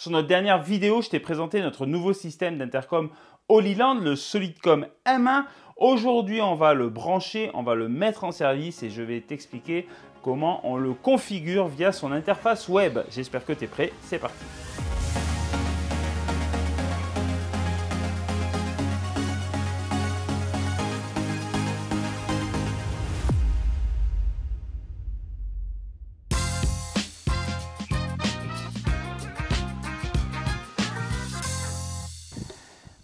Sur notre dernière vidéo, je t'ai présenté notre nouveau système d'intercom Holyland, le Solidcom M1. Aujourd'hui, on va le brancher, on va le mettre en service et je vais t'expliquer comment on le configure via son interface web. J'espère que tu es prêt, c'est parti.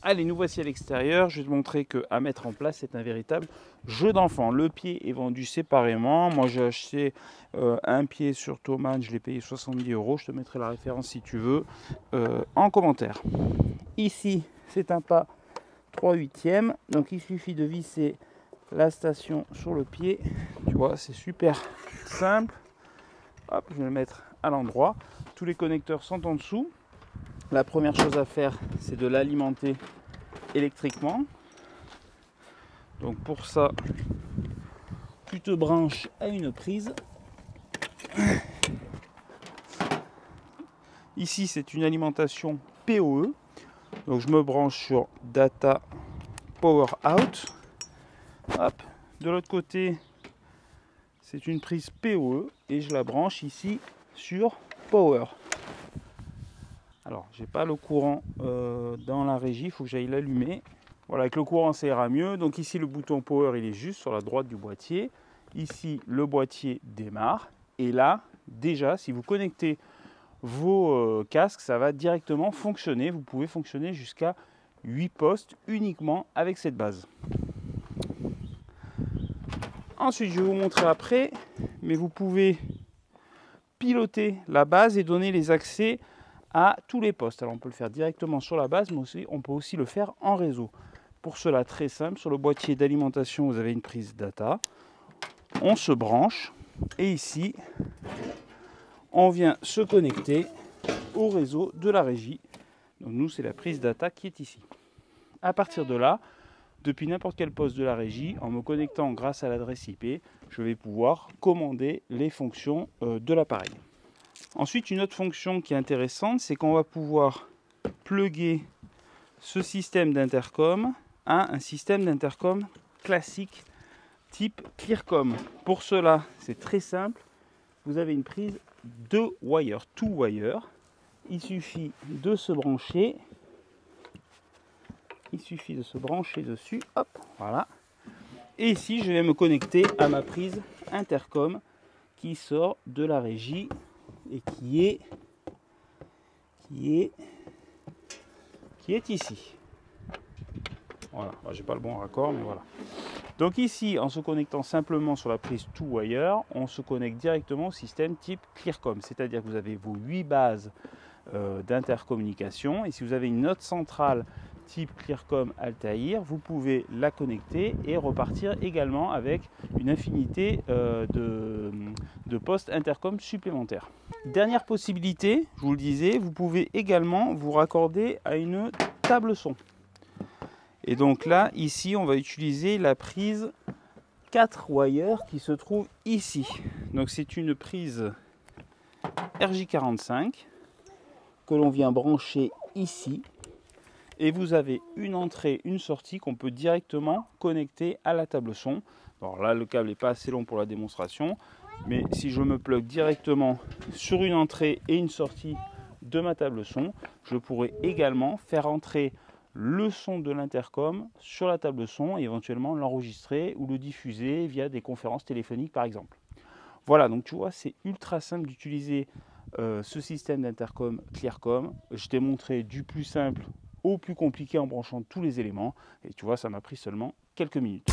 Allez, nous voici à l'extérieur. Je vais te montrer qu'à mettre en place, c'est un véritable jeu d'enfant. Le pied est vendu séparément. Moi, j'ai acheté un pied sur Thomann. Je l'ai payé 70 €. Je te mettrai la référence si tu veux en commentaire. Ici, c'est un pas 3/8. Donc, il suffit de visser la station sur le pied. Tu vois, c'est super simple. Hop, je vais le mettre à l'endroit. Tous les connecteurs sont en dessous. La première chose à faire, c'est de l'alimenter électriquement. Donc pour ça, tu te branches à une prise. Ici, c'est une alimentation PoE. Donc je me branche sur Data Power Out. Hop. De l'autre côté, c'est une prise PoE et je la branche ici sur Power. Alors, j'ai pas le courant dans la régie, il faut que j'aille l'allumer. Voilà, avec le courant, ça ira mieux. Donc ici, le bouton Power, il est juste sur la droite du boîtier. Ici, le boîtier démarre. Et là, déjà, si vous connectez vos casques, ça va directement fonctionner. Vous pouvez fonctionner jusqu'à 8 postes uniquement avec cette base. Ensuite, je vais vous montrer après, mais vous pouvez piloter la base et donner les accès à tous les postes. Alors on peut le faire directement sur la base, mais aussi, on peut aussi le faire en réseau. Pour cela, très simple, sur le boîtier d'alimentation, vous avez une prise data. On se branche et ici, on vient se connecter au réseau de la régie. Donc nous, c'est la prise data qui est ici. À partir de là, depuis n'importe quel poste de la régie, en me connectant grâce à l'adresse IP, je vais pouvoir commander les fonctions de l'appareil. Ensuite, une autre fonction qui est intéressante, c'est qu'on va pouvoir plugger ce système d'intercom à un système d'intercom classique type Clearcom. Pour cela, c'est très simple. Vous avez une prise 2 wire, 2 wire. Il suffit de se brancher. Il suffit de se brancher dessus. Hop, voilà. Et ici, je vais me connecter à ma prise intercom qui sort de la régie et qui est ici. Voilà, j'ai pas le bon raccord, mais voilà. Donc ici, en se connectant simplement sur la prise 2 wire, on se connecte directement au système type Clearcom, c'est-à-dire que vous avez vos 8 bases d'intercommunication, et si vous avez une autre centrale type Clearcom Altair, vous pouvez la connecter et repartir également avec une infinité de postes intercom supplémentaires. Dernière possibilité, je vous le disais, vous pouvez également vous raccorder à une table son. Et donc là, ici, on va utiliser la prise 4 wire qui se trouve ici. Donc c'est une prise RJ45 que l'on vient brancher ici. Et vous avez une entrée, une sortie qu'on peut directement connecter à la table son. Alors là, le câble n'est pas assez long pour la démonstration. Mais si je me plug directement sur une entrée et une sortie de ma table son, je pourrais également faire entrer le son de l'intercom sur la table son et éventuellement l'enregistrer ou le diffuser via des conférences téléphoniques par exemple. Voilà, donc tu vois, c'est ultra simple d'utiliser ce système d'intercom Clearcom. Je t'ai montré du plus simple au plus compliqué en branchant tous les éléments. Et tu vois, ça m'a pris seulement quelques minutes.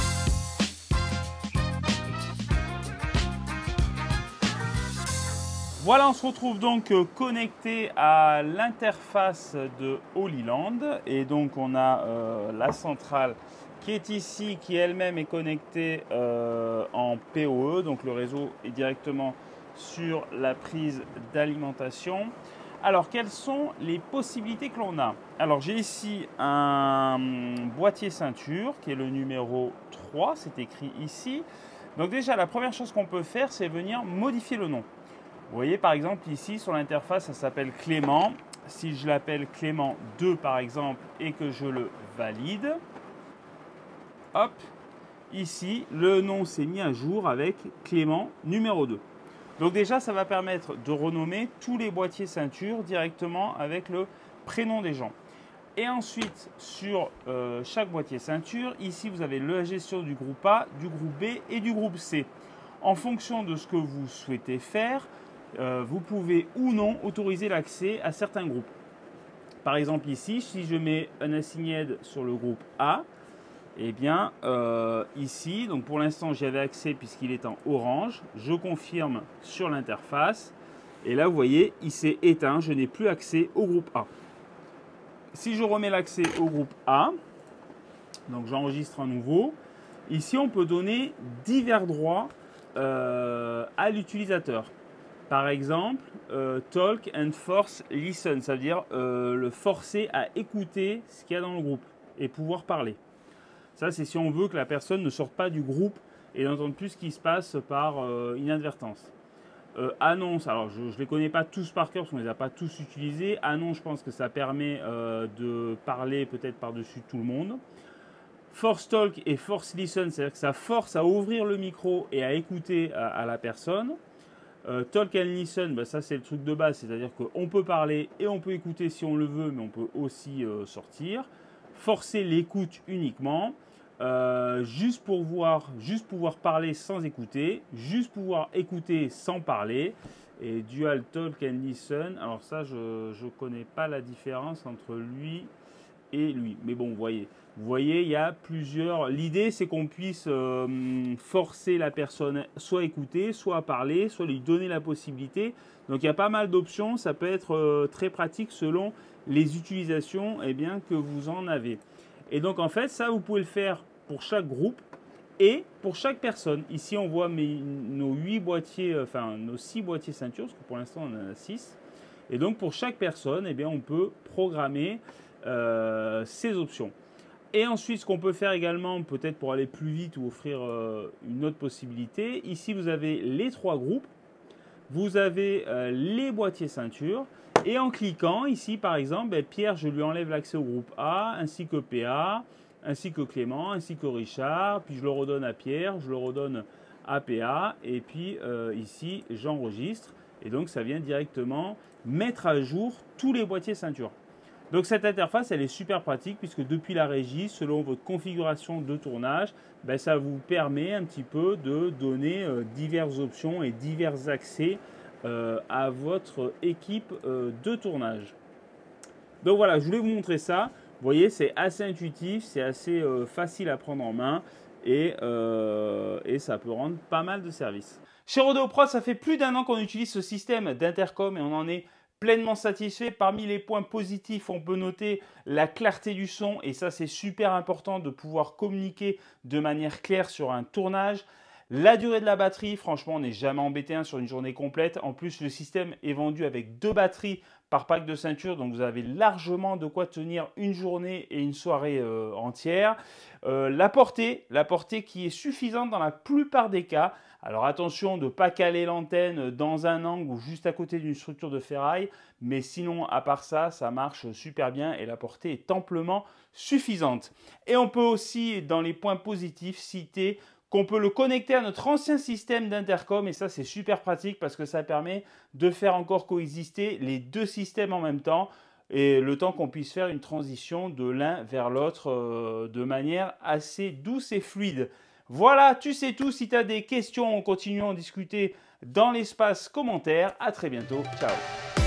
Voilà, on se retrouve donc connecté à l'interface de Holyland. Et donc, on a la centrale qui est ici, qui elle-même est connectée en PoE. Donc, le réseau est directement sur la prise d'alimentation. Alors, quelles sont les possibilités que l'on a? Alors, j'ai ici un boîtier ceinture qui est le numéro 3, c'est écrit ici. Donc déjà, la première chose qu'on peut faire, c'est venir modifier le nom. Vous voyez, par exemple, ici, sur l'interface, ça s'appelle Clément. si je l'appelle Clément 2 par exemple et que je le valide, hop, ici, le nom s'est mis à jour avec Clément numéro 2. Donc déjà, ça va permettre de renommer tous les boîtiers ceinture directement avec le prénom des gens. Et ensuite, sur chaque boîtier ceinture, ici, vous avez la gestion du groupe A, du groupe B et du groupe C. En fonction de ce que vous souhaitez faire, vous pouvez ou non autoriser l'accès à certains groupes. Par exemple ici, si je mets un assigned sur le groupe A, eh bien ici, donc pour l'instant j'y avais accès puisqu'il est en orange, je confirme sur l'interface et là vous voyez il s'est éteint, je n'ai plus accès au groupe A. Si je remets l'accès au groupe A, donc j'enregistre un nouveau, ici on peut donner divers droits à l'utilisateur. Par exemple, talk and force listen, ça veut dire le forcer à écouter ce qu'il y a dans le groupe et pouvoir parler. Ça, c'est si on veut que la personne ne sorte pas du groupe et n'entende plus ce qui se passe par inadvertance. Annonce, alors je ne les connais pas tous par cœur parce qu'on ne les a pas tous utilisés. Annonce, je pense que ça permet de parler peut-être par-dessus tout le monde. Force talk et force listen, c'est-à-dire que ça force à ouvrir le micro et à écouter à la personne. Talk and listen, ben ça c'est le truc de base, c'est-à-dire qu'on peut parler et on peut écouter si on le veut, mais on peut aussi sortir. Forcer l'écoute uniquement, juste pouvoir parler sans écouter, juste pouvoir écouter sans parler, et dual talk and listen. Alors ça, je ne connais pas la différence entre lui et lui, mais bon, vous voyez, il y a plusieurs. L'idée, c'est qu'on puisse forcer la personne soit à écouter, soit à parler, soit lui donner la possibilité. Donc il y a pas mal d'options, ça peut être très pratique selon les utilisations que vous en avez. Et donc en fait, ça vous pouvez le faire pour chaque groupe et pour chaque personne. Ici, on voit nos 8 boîtiers, enfin nos 6 boîtiers ceinture, parce que pour l'instant on en a 6. Et donc pour chaque personne, on peut programmer ces options. Et ensuite, ce qu'on peut faire également, peut-être pour aller plus vite ou offrir une autre possibilité, ici vous avez les 3 groupes, vous avez les boîtiers ceinture, et en cliquant ici par exemple, Pierre, je lui enlève l'accès au groupe A, ainsi que PA, ainsi que Clément, ainsi que Richard, puis je le redonne à Pierre, je le redonne à PA, et puis ici j'enregistre, et donc ça vient directement mettre à jour tous les boîtiers ceinture. Donc cette interface, elle est super pratique puisque depuis la régie, selon votre configuration de tournage, ça vous permet un petit peu de donner diverses options et divers accès à votre équipe de tournage. Donc voilà, je voulais vous montrer ça. Vous voyez, c'est assez intuitif, c'est assez facile à prendre en main et ça peut rendre pas mal de services. Chez Rodeo Pro, ça fait plus d'1 an qu'on utilise ce système d'intercom et on en est pleinement satisfait. Parmi les points positifs, on peut noter la clarté du son et ça c'est super important de pouvoir communiquer de manière claire sur un tournage. La durée de la batterie, franchement on n'est jamais embêté sur une journée complète. En plus le système est vendu avec 2 batteries par pack de ceinture, donc vous avez largement de quoi tenir une journée et une soirée entière. La portée qui est suffisante dans la plupart des cas. Alors attention de ne pas caler l'antenne dans un angle ou juste à côté d'une structure de ferraille, mais sinon à part ça, ça marche super bien et la portée est amplement suffisante. Et on peut aussi, dans les points positifs, citer qu'on peut le connecter à notre ancien système d'intercom et ça c'est super pratique parce que ça permet de faire encore coexister les 2 systèmes en même temps et le temps qu'on puisse faire une transition de l'un vers l'autre de manière assez douce et fluide. Voilà, tu sais tout. Si tu as des questions, on continue à en discuter dans l'espace commentaire. À très bientôt. Ciao.